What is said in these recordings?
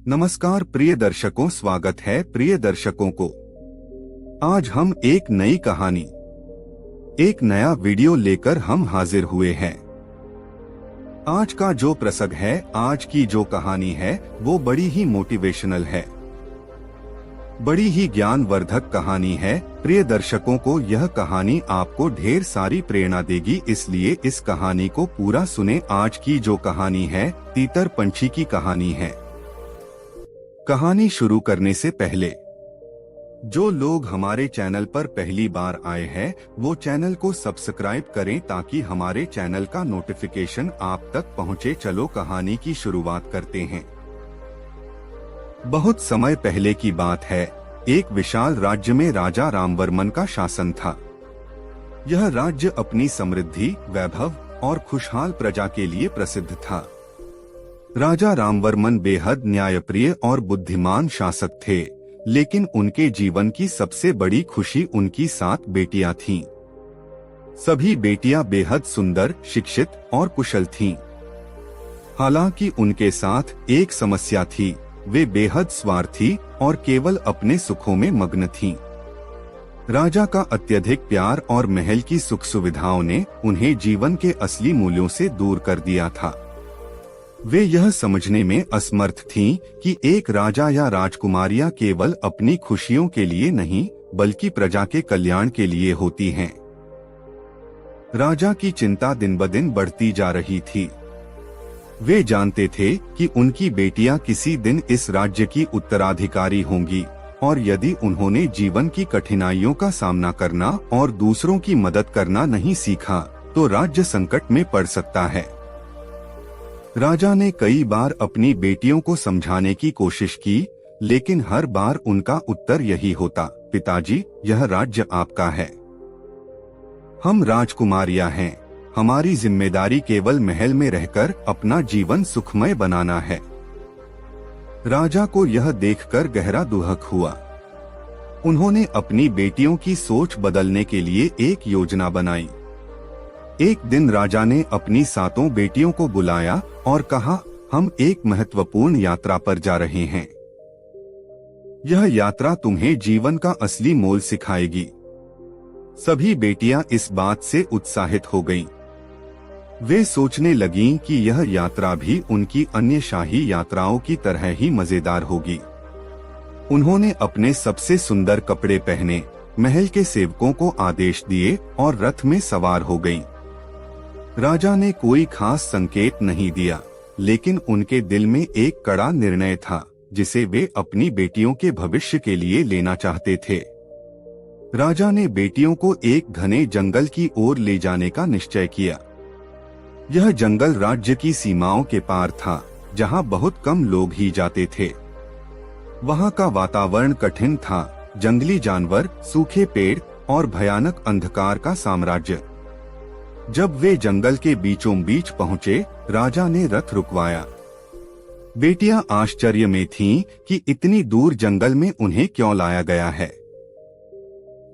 नमस्कार प्रिय दर्शकों, स्वागत है प्रिय दर्शकों को। आज हम एक नई कहानी, एक नया वीडियो लेकर हम हाजिर हुए हैं। आज का जो प्रसंग है, आज की जो कहानी है, वो बड़ी ही मोटिवेशनल है, बड़ी ही ज्ञानवर्धक कहानी है। प्रिय दर्शकों को यह कहानी आपको ढेर सारी प्रेरणा देगी, इसलिए इस कहानी को पूरा सुने। आज की जो कहानी है, तीतर पंछी की कहानी है। कहानी शुरू करने से पहले जो लोग हमारे चैनल पर पहली बार आए हैं, वो चैनल को सब्सक्राइब करें ताकि हमारे चैनल का नोटिफिकेशन आप तक पहुंचे। चलो कहानी की शुरुआत करते हैं। बहुत समय पहले की बात है। एक विशाल राज्य में राजा रामवर्मन का शासन था। यह राज्य अपनी समृद्धि, वैभव और खुशहाल प्रजा के लिए प्रसिद्ध था। राजा रामवर्मन बेहद न्यायप्रिय और बुद्धिमान शासक थे, लेकिन उनके जीवन की सबसे बड़ी खुशी उनकी 7 बेटियां थीं। सभी बेटियां बेहद सुंदर, शिक्षित और कुशल थीं। हालांकि उनके साथ एक समस्या थी, वे बेहद स्वार्थी और केवल अपने सुखों में मग्न थीं। राजा का अत्यधिक प्यार और महल की सुख सुविधाओं ने उन्हें जीवन के असली मूल्यों से दूर कर दिया था। वे यह समझने में असमर्थ थीं कि एक राजा या राजकुमारियां केवल अपनी खुशियों के लिए नहीं, बल्कि प्रजा के कल्याण के लिए होती हैं। राजा की चिंता दिन ब दिन बढ़ती जा रही थी। वे जानते थे कि उनकी बेटियां किसी दिन इस राज्य की उत्तराधिकारी होंगी, और यदि उन्होंने जीवन की कठिनाइयों का सामना करना और दूसरों की मदद करना नहीं सीखा, तो राज्य संकट में पड़ सकता है। राजा ने कई बार अपनी बेटियों को समझाने की कोशिश की, लेकिन हर बार उनका उत्तर यही होता, पिताजी, यह राज्य आपका है। हम राजकुमारियां हैं। हमारी जिम्मेदारी केवल महल में रहकर अपना जीवन सुखमय बनाना है। राजा को यह देखकर गहरा दुख हुआ। उन्होंने अपनी बेटियों की सोच बदलने के लिए एक योजना बनाई। एक दिन राजा ने अपनी 7 बेटियों को बुलाया और कहा, हम एक महत्वपूर्ण यात्रा पर जा रहे हैं। यह यात्रा तुम्हें जीवन का असली मोल सिखाएगी। सभी बेटियां इस बात से उत्साहित हो गईं। वे सोचने लगीं कि यह यात्रा भी उनकी अन्य शाही यात्राओं की तरह ही मजेदार होगी। उन्होंने अपने सबसे सुंदर कपड़े पहने, महल के सेवकों को आदेश दिए और रथ में सवार हो गईं। राजा ने कोई खास संकेत नहीं दिया, लेकिन उनके दिल में एक कड़ा निर्णय था, जिसे वे अपनी बेटियों के भविष्य के लिए लेना चाहते थे। राजा ने बेटियों को एक घने जंगल की ओर ले जाने का निश्चय किया। यह जंगल राज्य की सीमाओं के पार था, जहां बहुत कम लोग ही जाते थे। वहां का वातावरण कठिन था, जंगली जानवर, सूखे पेड़ और भयानक अंधकार का साम्राज्य। जब वे जंगल के बीचों बीच पहुंचे, राजा ने रथ रुकवाया। बेटियां आश्चर्य में थीं कि इतनी दूर जंगल में उन्हें क्यों लाया गया है।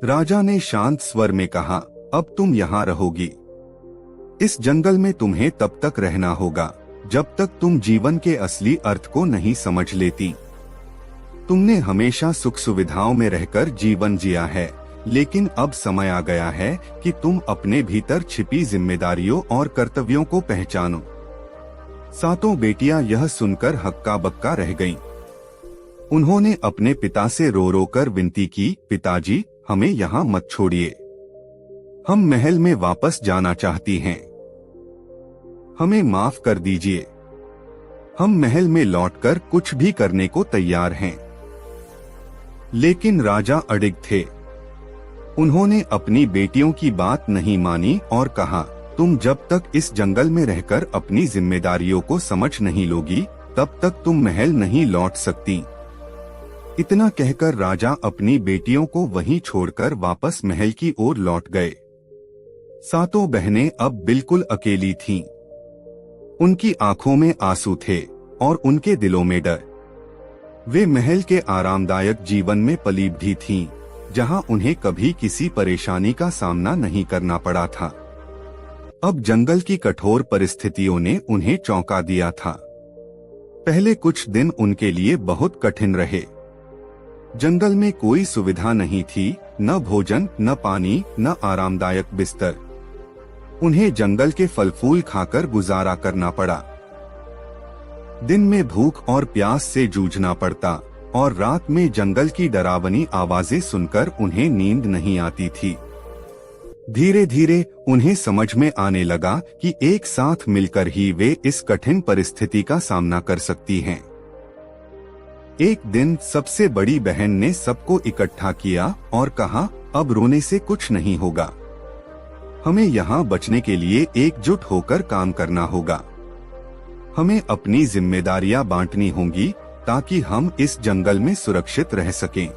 राजा ने शांत स्वर में कहा, अब तुम यहाँ रहोगी। इस जंगल में तुम्हें तब तक रहना होगा जब तक तुम जीवन के असली अर्थ को नहीं समझ लेती। तुमने हमेशा सुख सुविधाओं में रहकर जीवन जिया है, लेकिन अब समय आ गया है कि तुम अपने भीतर छिपी जिम्मेदारियों और कर्तव्यों को पहचानो। 7 बेटियां यह सुनकर हक्का बक्का रह गईं। उन्होंने अपने पिता से रो रो कर विनती की, पिताजी, हमें यहाँ मत छोड़िए। हम महल में वापस जाना चाहती हैं। हमें माफ कर दीजिए। हम महल में लौटकर कुछ भी करने को तैयार हैं। लेकिन राजा अडिग थे। उन्होंने अपनी बेटियों की बात नहीं मानी और कहा, तुम जब तक इस जंगल में रहकर अपनी जिम्मेदारियों को समझ नहीं लोगी, तब तक तुम महल नहीं लौट सकती। इतना कहकर राजा अपनी बेटियों को वहीं छोड़कर वापस महल की ओर लौट गए। 7 बहनें अब बिल्कुल अकेली थीं। उनकी आंखों में आंसू थे और उनके दिलों में डर। वे महल के आरामदायक जीवन में पली बढ़ी थीं, जहां उन्हें कभी किसी परेशानी का सामना नहीं करना पड़ा था। अब जंगल की कठोर परिस्थितियों ने उन्हें चौंका दिया था। पहले कुछ दिन उनके लिए बहुत कठिन रहे। जंगल में कोई सुविधा नहीं थी, न भोजन, न पानी, न आरामदायक बिस्तर। उन्हें जंगल के फल फूल खाकर गुजारा करना पड़ा। दिन में भूख और प्यास से जूझना पड़ता और रात में जंगल की डरावनी आवाजें सुनकर उन्हें नींद नहीं आती थी। धीरे धीरे उन्हें समझ में आने लगा कि एक साथ मिलकर ही वे इस कठिन परिस्थिति का सामना कर सकती हैं। एक दिन सबसे बड़ी बहन ने सबको इकट्ठा किया और कहा, अब रोने से कुछ नहीं होगा। हमें यहाँ बचने के लिए एकजुट होकर काम करना होगा। हमें अपनी जिम्मेदारियां बांटनी होंगी ताकि हम इस जंगल में सुरक्षित रह सकें।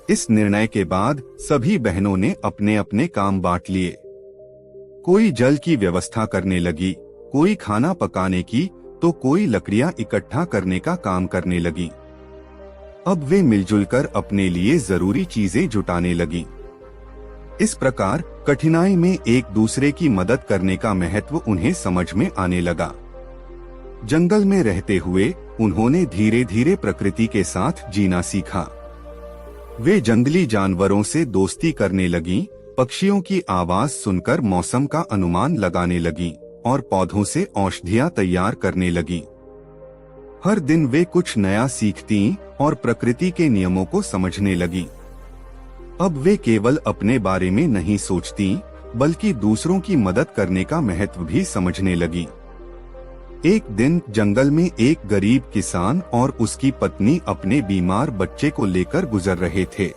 इस निर्णय के बाद सभी बहनों ने अपने अपने काम बांट लिए। कोई जल की व्यवस्था करने लगी, कोई खाना पकाने की, तो कोई लकड़ियां इकट्ठा करने का काम करने लगी। अब वे मिलजुल कर अपने लिए जरूरी चीजें जुटाने लगी। इस प्रकार कठिनाई में एक दूसरे की मदद करने का महत्व उन्हें समझ में आने लगा। जंगल में रहते हुए उन्होंने धीरे धीरे प्रकृति के साथ जीना सीखा। वे जंगली जानवरों से दोस्ती करने लगीं, पक्षियों की आवाज सुनकर मौसम का अनुमान लगाने लगीं और पौधों से औषधियां तैयार करने लगीं। हर दिन वे कुछ नया सीखती और प्रकृति के नियमों को समझने लगीं। अब वे केवल अपने बारे में नहीं सोचती, बल्कि दूसरों की मदद करने का महत्व भी समझने लगीं। एक दिन जंगल में एक गरीब किसान और उसकी पत्नी अपने बीमार बच्चे को लेकर गुजर रहे थे।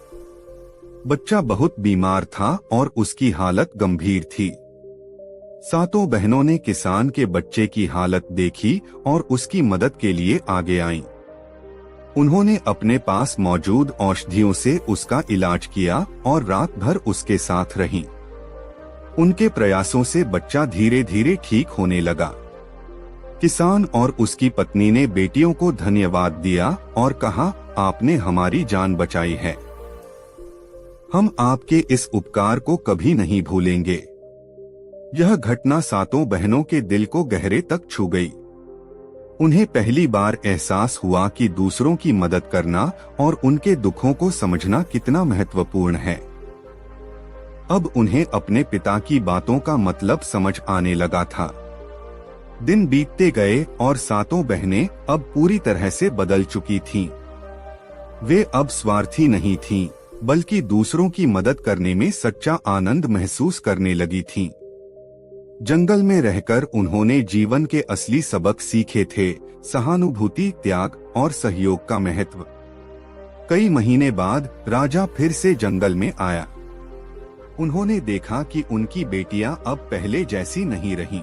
बच्चा बहुत बीमार था और उसकी हालत गंभीर थी। सातों बहनों ने किसान के बच्चे की हालत देखी और उसकी मदद के लिए आगे आईं। उन्होंने अपने पास मौजूद औषधियों से उसका इलाज किया और रात भर उसके साथ रहीं। उनके प्रयासों से बच्चा धीरे धीरे ठीक होने लगा। किसान और उसकी पत्नी ने बेटियों को धन्यवाद दिया और कहा, आपने हमारी जान बचाई है। हम आपके इस उपकार को कभी नहीं भूलेंगे। यह घटना सातों बहनों के दिल को गहरे तक छू गई। उन्हें पहली बार एहसास हुआ कि दूसरों की मदद करना और उनके दुखों को समझना कितना महत्वपूर्ण है। अब उन्हें अपने पिता की बातों का मतलब समझ आने लगा था। दिन बीतते गए और सातों बहनें अब पूरी तरह से बदल चुकी थीं। वे अब स्वार्थी नहीं थीं, बल्कि दूसरों की मदद करने में सच्चा आनंद महसूस करने लगी थीं। जंगल में रहकर उन्होंने जीवन के असली सबक सीखे थे, सहानुभूति, त्याग और सहयोग का महत्व। कई महीने बाद राजा फिर से जंगल में आया। उन्होंने देखा कि उनकी बेटियां अब पहले जैसी नहीं रहीं।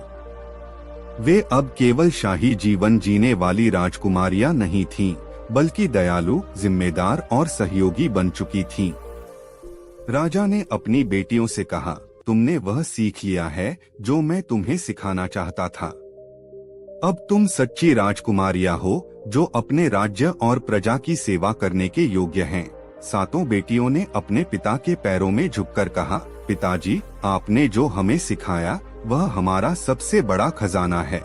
वे अब केवल शाही जीवन जीने वाली राजकुमारियां नहीं थीं, बल्कि दयालु, जिम्मेदार और सहयोगी बन चुकी थीं। राजा ने अपनी बेटियों से कहा, तुमने वह सीख लिया है जो मैं तुम्हें सिखाना चाहता था। अब तुम सच्ची राजकुमारियां हो जो अपने राज्य और प्रजा की सेवा करने के योग्य हैं। सातों बेटियों ने अपने पिता के पैरों में झुककर कहा, पिताजी, आपने जो हमें सिखाया वह हमारा सबसे बड़ा खजाना है।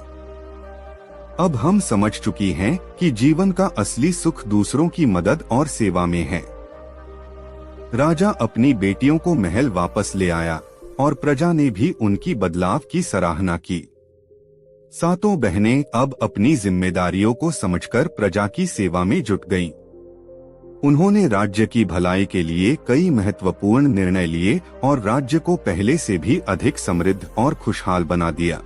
अब हम समझ चुकी हैं कि जीवन का असली सुख दूसरों की मदद और सेवा में है। राजा अपनी बेटियों को महल वापस ले आया और प्रजा ने भी उनकी बदलाव की सराहना की। सातों बहनें अब अपनी जिम्मेदारियों को समझकर प्रजा की सेवा में जुट गईं। उन्होंने राज्य की भलाई के लिए कई महत्वपूर्ण निर्णय लिए और राज्य को पहले से भी अधिक समृद्ध और खुशहाल बना दिया।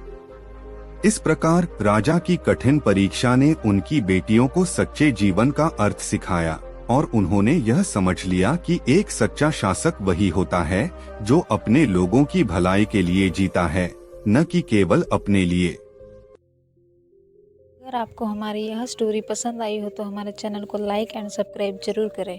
इस प्रकार राजा की कठिन परीक्षा ने उनकी बेटियों को सच्चे जीवन का अर्थ सिखाया और उन्होंने यह समझ लिया कि एक सच्चा शासक वही होता है जो अपने लोगों की भलाई के लिए जीता है, न कि केवल अपने लिए। अगर आपको हमारी यह स्टोरी पसंद आई हो तो हमारे चैनल को लाइक एंड सब्सक्राइब जरूर करें।